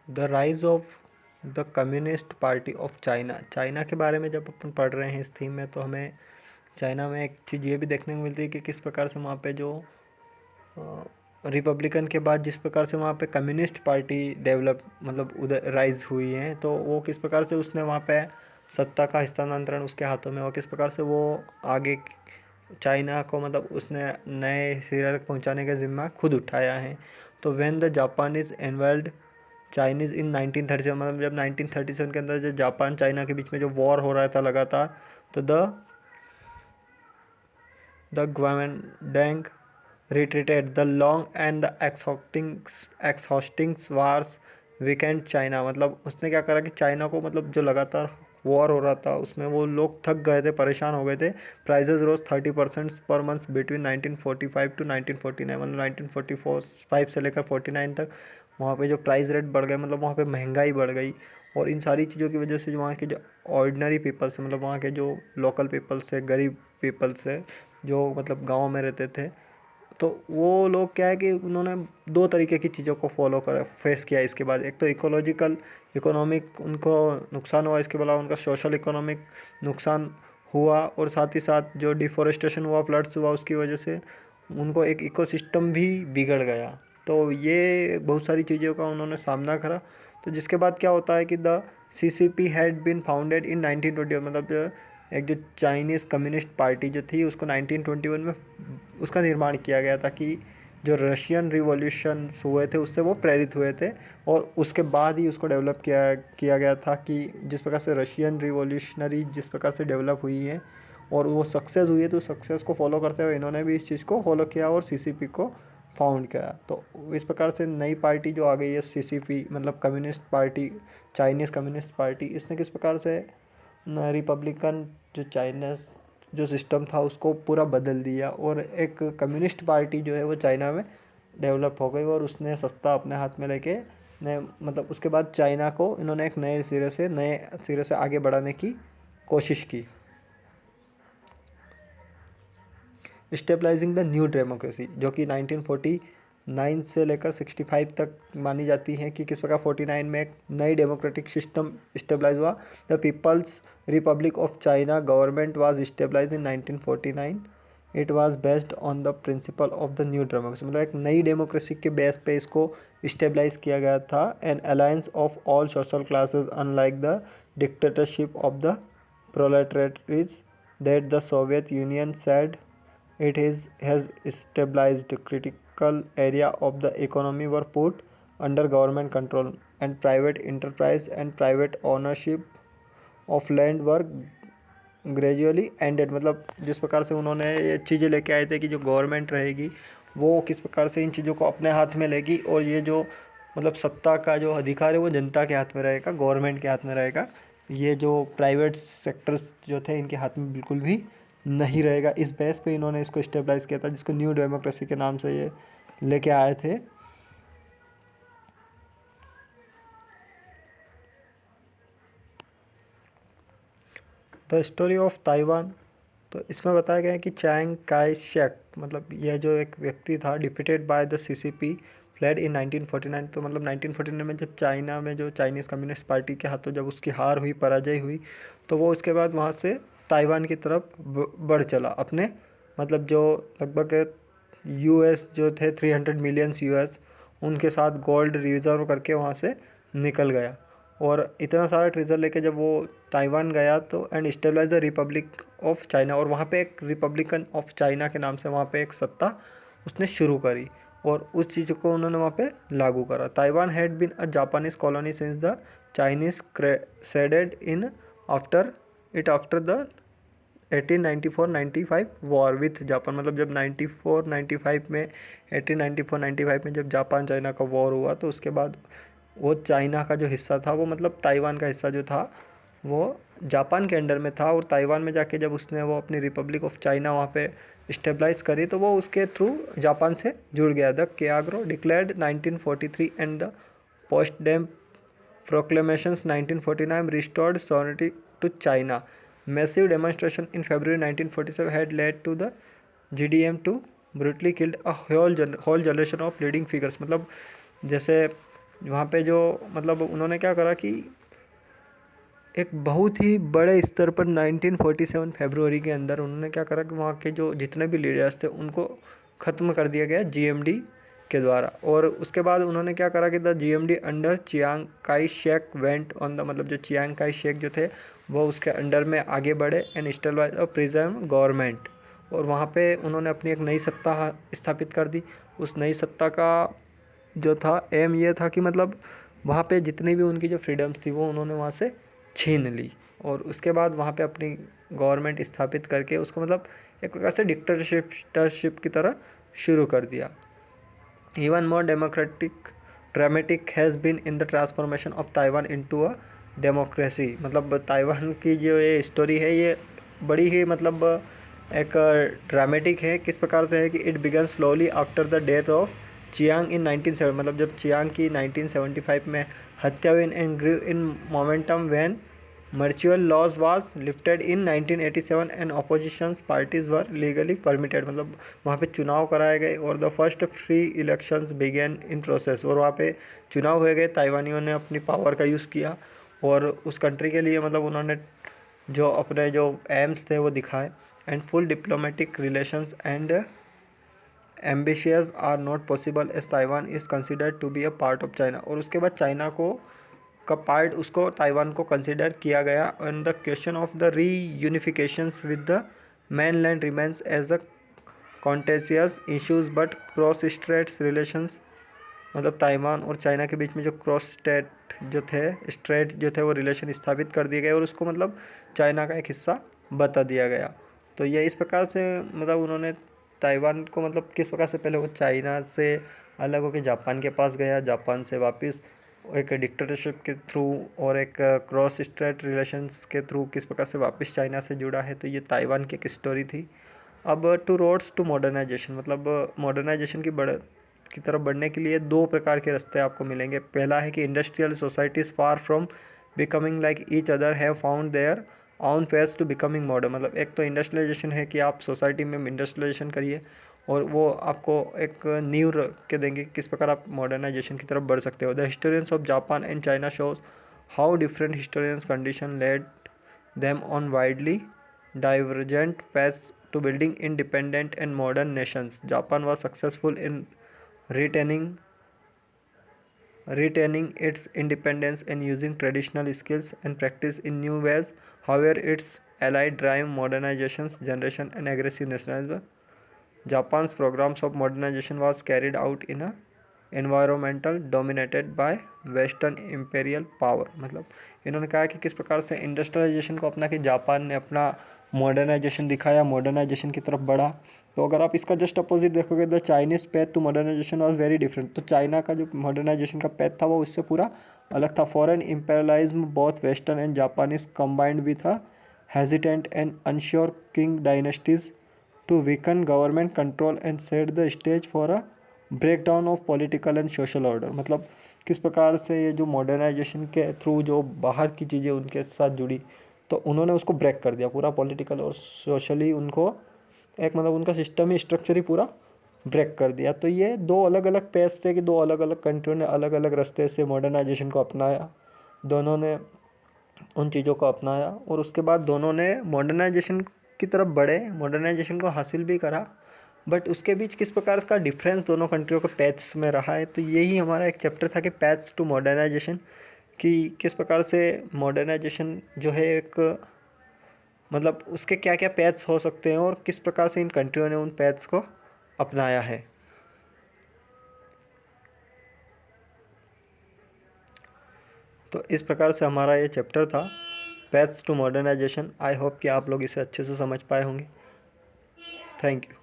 The rise of the communist party of China. China के बारे में जब अपन पढ़ रहे हैं इस थीम में, तो हमें चाइना में एक चीज़ ये भी देखने को मिलती है कि किस प्रकार से वहाँ पे जो रिपब्लिकन के बाद जिस प्रकार से वहाँ पे कम्युनिस्ट पार्टी डेवलप मतलब उधर राइज हुई है, तो वो किस प्रकार से उसने वहाँ पे सत्ता का हस्तांतरण उसके हाथों में, और किस प्रकार से वो आगे चाइना को मतलब उसने नए सिरे तक पहुँचाने का जिम्मा खुद उठाया है। तो when the Japanese involved Chinese in 1937, मतलब जब 1937 के अंदर जो जापान चाइना के बीच में जो वॉर हो रहा था लगातार, तो the Kuomintang retreated the long and the exhausting wars weakened China. मतलब उसने क्या करा कि चाइना को मतलब जो लगातार वॉर हो रहा था उसमें वो लोग थक गए थे, परेशान हो गए थे। Prizes rose 30% per month between 1945 to 1949, मतलब 1945 से लेकर 49 तक वहाँ पे जो प्राइस रेट बढ़ गए, मतलब वहाँ पे महंगाई बढ़ गई। और इन सारी चीज़ों की वजह से जो वहाँ के जो ऑर्डिनरी पीपल्स हैं, मतलब वहाँ के जो लोकल पीपल्स थे, गरीब पीपल्स है जो मतलब गाँव में रहते थे, तो वो लोग क्या है कि उन्होंने दो तरीके की चीज़ों को फॉलो करा फेस किया इसके बाद। एक तो इकोलॉजिकल इकोनॉमिक उनको नुकसान हुआ, इसके अलावा उनका सोशल इकोनॉमिक नुकसान हुआ, और साथ ही साथ जो डिफॉरेस्टेशन हुआ, फ्लड्स हुआ, उसकी वजह से उनको एक इकोसिस्टम भी बिगड़ गया। तो ये बहुत सारी चीज़ों का उन्होंने सामना करा। तो जिसके बाद क्या होता है कि the CCP had been founded in 1920, मतलब एक जो चाइनीज़ कम्युनिस्ट पार्टी जो थी उसको 1921 में उसका निर्माण किया गया था कि जो रशियन रिवॉल्यूशंस हुए थे उससे वो प्रेरित हुए थे, और उसके बाद ही उसको डेवलप किया गया था कि जिस प्रकार से रशियन रिवॉल्यूशनरी जिस प्रकार से डेवलप हुई है और वो सक्सेस हुई है, तो सक्सेस को फॉलो करते हुए इन्होंने भी इस चीज़ को फॉलो किया और CCP को फाउंड किया। तो इस प्रकार से नई पार्टी जो आ गई है CCP, मतलब communist party, Chinese communist party, इसने किस प्रकार से रिपब्लिकन जो चाइना जो सिस्टम था उसको पूरा बदल दिया, और एक कम्युनिस्ट पार्टी जो है वो चाइना में डेवलप हो गई, और उसने सत्ता अपने हाथ में लेके नए मतलब उसके बाद चाइना को इन्होंने एक नए सिरे से आगे बढ़ाने की कोशिश की। स्टेबलाइजिंग द न्यू डेमोक्रेसी, जो कि 1949 से लेकर 65 तक मानी जाती है कि किस प्रकार 49 में एक नई डेमोक्रेटिक सिस्टम स्टेबलाइज हुआ। The People's Republic of China government was stabilize in 1949। It was based on the principle of the new democracy, मतलब एक नई डेमोक्रेसी के बेस पे इसको स्टेबलाइज किया गया था। An alliance of all social classes unlike the dictatorship of the proletariat that the Soviet Union said it has stabilized. Critical area of the economy were put under government control, and private enterprise and private ownership of land were gradually ended. मतलब जिस प्रकार से उन्होंने ये चीज़ें लेके आए थे कि जो गवर्नमेंट रहेगी वो किस प्रकार से इन चीज़ों को अपने हाथ में लेगी, और ये जो मतलब सत्ता का जो अधिकार है वो जनता के हाथ में रहेगा, गवर्नमेंट के हाथ में रहेगा। ये जो प्राइवेट सेक्टर्स जो थे इनके हाथ में बिल्कुल भी नहीं रहेगा। इस बेस पे इन्होंने इसको स्टेबलाइज किया था, जिसको न्यू डेमोक्रेसी के नाम से ये लेके आए थे। द स्टोरी ऑफ ताइवान, तो इसमें बताया गया है कि चैंग काई शेक, मतलब यह जो एक व्यक्ति था, defeated by the CCP fled in 1949। तो मतलब 1949 में जब चाइना में जो चाइनीज़ कम्युनिस्ट पार्टी के हाथों जब उसकी हार हुई, पराजय हुई, तो वो उसके बाद वहाँ से ताइवान की तरफ बढ़ चला अपने, मतलब जो लगभग US जो थे 300 मिलियंस US, उनके साथ गोल्ड रिजर्व करके वहाँ से निकल गया। और इतना सारा ट्रेजर लेके जब वो ताइवान गया तो and stabilize the Republic of China, और वहाँ पे एक रिपब्लिकन ऑफ चाइना के नाम से वहाँ पे एक सत्ता उसने शुरू करी, और उस चीज़ को उन्होंने वहाँ पे लागू करा। Taiwan had been a Japanese colony since the Chinese ceded in after the 1894-95 war with Japan. मतलब जब 94-95 में 1894-95 में जब जापान चाइना का वॉर हुआ, तो उसके बाद वो चाइना का जो हिस्सा था वो मतलब ताइवान का हिस्सा जो था वो जापान के अंडर में था, और ताइवान में जाके जब उसने वो अपनी रिपब्लिक ऑफ चाइना वहाँ पे स्टेबलाइज करी, तो वो उसके थ्रू जापान से जुड़ गया। The Cairo declared 1943 and the Potsdam proclamations 1949 restored sovereignty to China. Massive demonstration in February 1947 had led to the GDM to brutally killed a whole generation of leading figures। मतलब जैसे वहाँ पे जो मतलब उन्होंने क्या करा कि एक बहुत ही बड़े स्तर पर 1947 फरवरी के अंदर उन्होंने क्या करा कि वहाँ के जो जितने भी लीडर्स थे उनको ख़त्म कर दिया गया जीएमडी के द्वारा। और उसके बाद उन्होंने क्या करा कि the GMD under Chiang Kai Shek went on the, मतलब जो चियांग काई शेक जो थे वो उसके अंडर में आगे बढ़े and stabilize a preserve government. और वहाँ पे उन्होंने अपनी एक नई सत्ता स्थापित कर दी। उस नई सत्ता का जो था एम ये था कि मतलब वहाँ पे जितनी भी उनकी जो फ्रीडम्स थी वो उन्होंने वहाँ से छीन ली। और उसके बाद वहाँ पे अपनी गवर्नमेंट स्थापित करके उसको मतलब एक प्रकार से डिक्टेटरशिप की तरह शुरू कर दिया। Even more dramatic has been in the transformation of Taiwan into a democracy. मतलब ताइवान की जो ये स्टोरी है ये बड़ी ही मतलब एक ड्रामेटिक है। किस प्रकार से है कि it began slowly after the death of Chiang in 1970, मतलब जब चियांग की 1975 में हत्या हुई and grew in momentum when martial law was lifted in 1987 and oppositions parties were legally permitted. मतलब वहाँ पे चुनाव कराए गए और the first free elections began in process. और वहाँ पे चुनाव हुए गए, ताइवानियों ने अपनी पावर का यूज़ किया और उस कंट्री के लिए मतलब उन्होंने जो अपने जो एम्स थे वो दिखाए। And full diplomatic relations and ambitious are not possible as Taiwan is considered to be a part of China. और उसके बाद चाइना को का पार्ट उसको ताइवान को कंसिडर किया गया। And the question of the reunifications with the mainland remains as a contentious issues but cross straits relations, मतलब ताइवान और चाइना के बीच में जो क्रॉस स्ट्रेट जो थे वो रिलेशन स्थापित कर दिए गए और उसको मतलब चाइना का एक हिस्सा बता दिया गया। तो ये इस प्रकार से मतलब उन्होंने ताइवान को मतलब किस प्रकार से पहले वो चाइना से अलग होकर जापान के पास गया, जापान से वापस एक डिक्टेटरशिप के थ्रू और एक क्रॉस स्ट्रेट रिलेशंस के थ्रू किस प्रकार से वापस चाइना से जुड़ा है। तो ये ताइवान की एक स्टोरी थी। अब टू रोड्स टू मॉडर्नाइजेशन, मतलब मॉडर्नाइजेशन की तरफ बढ़ने के लिए दो प्रकार के रास्ते आपको मिलेंगे। पहला है कि industrial societies far from becoming like each other have found their on fares to becoming modern. मतलब एक तो इंडस्ट्रियलाइजेशन है कि आप सोसाइटी में इंडस्ट्रियलाइजेशन करिए और वो आपको एक नींव के देंगे किस प्रकार आप मॉडर्नाइजेशन की तरफ बढ़ सकते हो। The historians of Japan and China shows how different historians condition led them on widely divergent paths to building independent and modern nations. Japan was successful in retaining its independence and using traditional skills and practice in new ways. However, its allied drive modernization's generation and aggressive nationalism. Japan's programs of modernization was carried out in a environmental dominated by western imperial power. मतलब इन्होंने कहा कि किस प्रकार से industrialisation को अपना कि जापान ने अपना मॉडर्नाइजेशन दिखाया, मॉडर्नाइजेशन की तरफ बढ़ा। तो अगर आप इसका जस्ट अपोजिट देखोगे the Chinese path to modernization was very different. तो चाइना का जो मॉडर्नाइजेशन का पैथ था वो इससे पूरा अलग था। Foreign imperialism both western and Japanese combined with a hesitant and unsure king dynasties to weaken government control and set the stage for a breakdown of political and social order। मतलब किस प्रकार से ये जो मॉडर्नाइजेशन के through जो बाहर की चीज़ें उनके साथ जुड़ी तो उन्होंने उसको ब्रेक कर दिया पूरा, पॉलिटिकल और सोशली उनको एक मतलब उनका सिस्टम ही स्ट्रक्चर ही पूरा ब्रेक कर दिया। तो ये दो अलग अलग पेस थे कि दो अलग अलग कंट्रियों ने अलग अलग रास्ते से मॉडर्नाइजेशन को अपनाया, दोनों ने उन चीज़ों को अपनाया और उसके बाद दोनों ने मॉडर्नाइजेशन की तरफ बढ़े, मॉडर्नाइजेशन को हासिल भी करा। बट उसके बीच किस प्रकार का डिफरेंस दोनों कंट्रियों के पैथ्स में रहा है। तो यही हमारा एक चैप्टर था कि पैथ्स टू मॉडर्नाइजेशन, कि किस प्रकार से मॉडर्नाइजेशन जो है एक मतलब उसके क्या क्या पैथ्स हो सकते हैं और किस प्रकार से इन कंट्रियों ने उन पैथ्स को अपनाया है। तो इस प्रकार से हमारा ये चैप्टर था paths to modernization. I hope कि आप लोग इसे अच्छे से समझ पाए होंगे। Thank you.